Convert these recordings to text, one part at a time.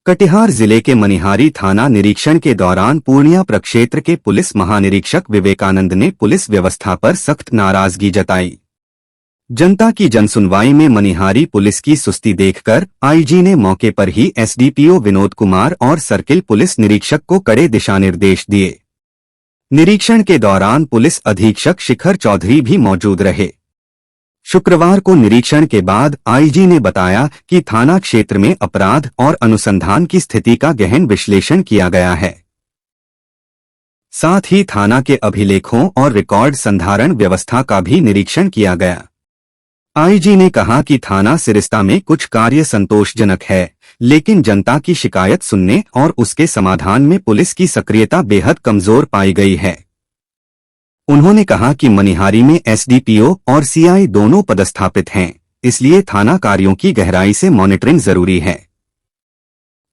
कटिहार जिले के मनिहारी थाना निरीक्षण के दौरान पूर्णिया प्रक्षेत्र के पुलिस महानिरीक्षक विवेकानंद ने पुलिस व्यवस्था पर सख्त नाराजगी जताई। जनता की जनसुनवाई में मनिहारी पुलिस की सुस्ती देखकर आईजी ने मौके पर ही एसडीपीओ विनोद कुमार और सर्किल पुलिस निरीक्षक को कड़े दिशानिर्देश दिए। निरीक्षण के दौरान पुलिस अधीक्षक शिखर चौधरी भी मौजूद रहे। शुक्रवार को निरीक्षण के बाद आईजी ने बताया कि थाना क्षेत्र में अपराध और अनुसंधान की स्थिति का गहन विश्लेषण किया गया है। साथ ही थाना के अभिलेखों और रिकॉर्ड संधारण व्यवस्था का भी निरीक्षण किया गया। आईजी ने कहा कि थाना सिरिस्ता में कुछ कार्य संतोषजनक है, लेकिन जनता की शिकायत सुनने और उसके समाधान में पुलिस की सक्रियता बेहद कमजोर पाई गई है। उन्होंने कहा कि मनिहारी में एसडीपीओ और सीआई दोनों पदस्थापित हैं, इसलिए थाना कार्यों की गहराई से मॉनिटरिंग जरूरी है।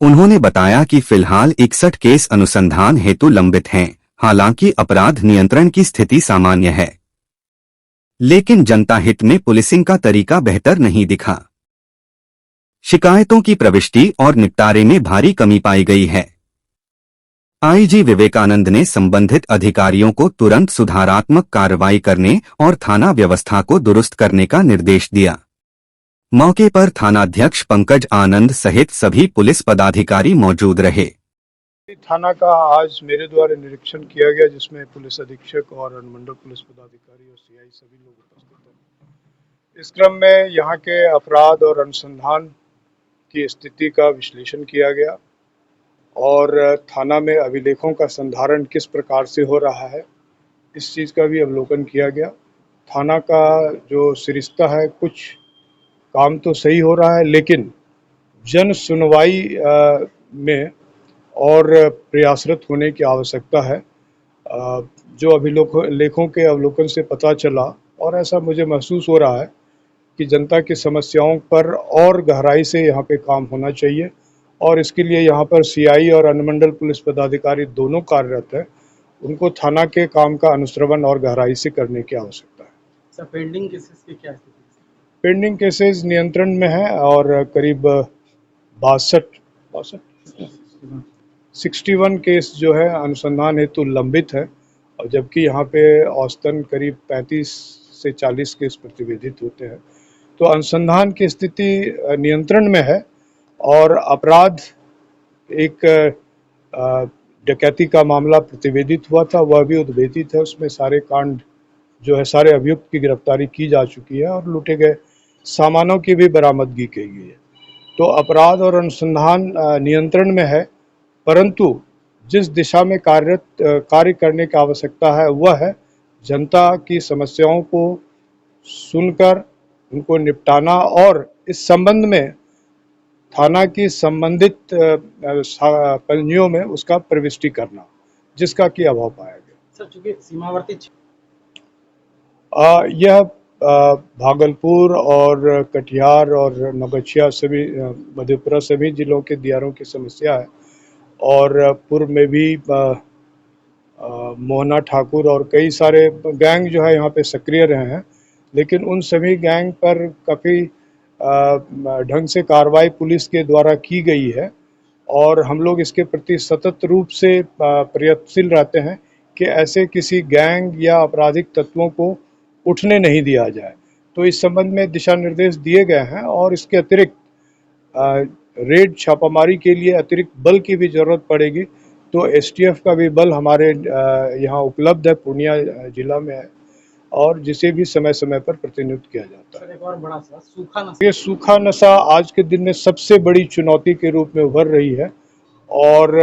उन्होंने बताया कि फिलहाल 61 केस अनुसंधान हेतु लंबित हैं, हालांकि अपराध नियंत्रण की स्थिति सामान्य है, लेकिन जनता हित में पुलिसिंग का तरीका बेहतर नहीं दिखा। शिकायतों की प्रविष्टि और निपटारे में भारी कमी पाई गई है। आईजी विवेकानंद ने संबंधित अधिकारियों को तुरंत सुधारात्मक कार्रवाई करने और थाना व्यवस्था को दुरुस्त करने का निर्देश दिया। मौके पर थानाध्यक्ष पंकज आनंद सहित सभी पुलिस पदाधिकारी मौजूद रहे। थाना का आज मेरे द्वारा निरीक्षण किया गया, जिसमें पुलिस अधीक्षक और अनुमंडल पुलिस पदाधिकारी और सीआई सभी लोग उपस्थित हैं। इस क्रम में यहाँ के अपराध और अनुसंधान की स्थिति का विश्लेषण किया गया और थाना में अभिलेखों का संधारण किस प्रकार से हो रहा है, इस चीज़ का भी अवलोकन किया गया। थाना का जो सरिस्ता है, कुछ काम तो सही हो रहा है, लेकिन जन सुनवाई में और प्रयासरत होने की आवश्यकता है। जो अभिलेखों के अवलोकन से पता चला और ऐसा मुझे महसूस हो रहा है कि जनता की समस्याओं पर और गहराई से यहाँ पे काम होना चाहिए और इसके लिए यहाँ पर सीआई और अनुमंडल पुलिस पदाधिकारी दोनों कार्यरत हैं। उनको थाना के काम का अनुश्रवण और गहराई से करने की आवश्यकता है। सर, पेंडिंग केसेस की क्या स्थिति है? पेंडिंग केसेस नियंत्रण में है और करीब 61 केस जो है अनुसंधान हेतु लंबित है, और जबकि यहाँ पे औसतन करीब 35 से 40 केस प्रतिवेदित होते हैं। तो अनुसंधान की स्थिति नियंत्रण में है और अपराध एक डकैती का मामला प्रतिवेदित हुआ था, वह भी उद्भेदित है। उसमें सारे कांड जो है, सारे अभियुक्त की गिरफ्तारी की जा चुकी है और लूटे गए सामानों की भी बरामदगी की गई है। तो अपराध और अनुसंधान नियंत्रण में है, परंतु जिस दिशा में कार्य करने की आवश्यकता है वह है जनता की समस्याओं को सुनकर उनको निपटाना और इस संबंध में थाना की संबंधित कॉलोनियों में उसका प्रविष्टि करना, जिसका की अभाव पाया गया। सर, चूंकि सीमावर्ती यह भागलपुर और कटिहार और नौगछिया सभी मधेपुरा सभी जिलों के दियारों की समस्या है और पूर्व में भी मोहना ठाकुर और कई सारे गैंग जो है यहाँ पे सक्रिय रहे हैं, लेकिन उन सभी गैंग पर काफ़ी ढंग से कार्रवाई पुलिस के द्वारा की गई है और हम लोग इसके प्रति सतत रूप से प्रयत्नशील रहते हैं कि ऐसे किसी गैंग या आपराधिक तत्वों को उठने नहीं दिया जाए। तो इस संबंध में दिशा निर्देश दिए गए हैं और इसके अतिरिक्त रेड छापामारी के लिए अतिरिक्त बल की भी ज़रूरत पड़ेगी, तो एसटीएफ का भी बल हमारे यहाँ उपलब्ध है, पूर्णिया जिला में है और जिसे भी समय समय पर प्रतिनियुक्त किया जाता है। एक और बड़ा सा सूखा नशा, ये सूखा नशा आज के दिन में सबसे बड़ी चुनौती के रूप में उभर रही है और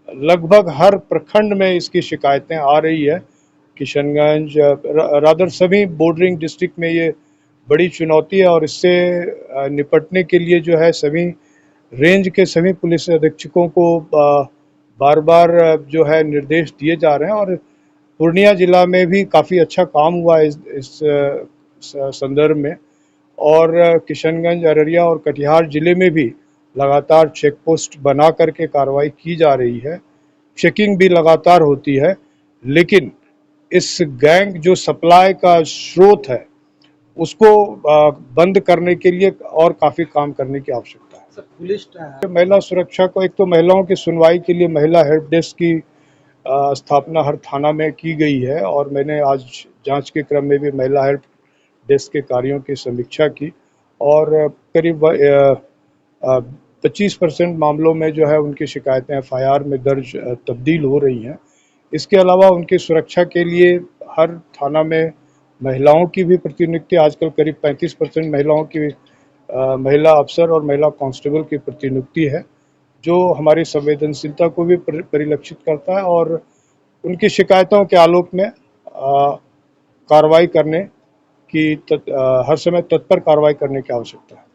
लगभग हर प्रखंड में इसकी शिकायतें आ रही है। किशनगंज रादर सभी बॉर्डरिंग डिस्ट्रिक्ट में ये बड़ी चुनौती है और इससे निपटने के लिए जो है सभी रेंज के सभी पुलिस अधीक्षकों को बार बार जो है निर्देश दिए जा रहे हैं और पूर्णिया जिला में भी काफ़ी अच्छा काम हुआ है इस संदर्भ में और किशनगंज, अररिया और कटिहार जिले में भी लगातार चेक पोस्ट बना करके कार्रवाई की जा रही है। चेकिंग भी लगातार होती है, लेकिन इस गैंग जो सप्लाई का स्रोत है उसको बंद करने के लिए और काफ़ी काम करने की आवश्यकता है। सर पुलिस महिला सुरक्षा को, एक तो महिलाओं की सुनवाई के लिए महिला हेल्प डेस्क की स्थापना हर थाना में की गई है और मैंने आज जांच के क्रम में भी महिला हेल्प डेस्क के कार्यों की समीक्षा की और करीब 25% मामलों में जो है उनकी शिकायतें एफआईआर में दर्ज तब्दील हो रही हैं। इसके अलावा उनकी सुरक्षा के लिए हर थाना में महिलाओं की भी प्रतिनियुक्ति, आजकल करीब 35% महिलाओं की महिला अफसर और महिला कांस्टेबल की प्रतिनियुक्ति है, जो हमारी संवेदनशीलता को भी परिलक्षित करता है और उनकी शिकायतों के आलोक में कार्रवाई करने की हर समय तत्पर कार्रवाई करने की आवश्यकता है।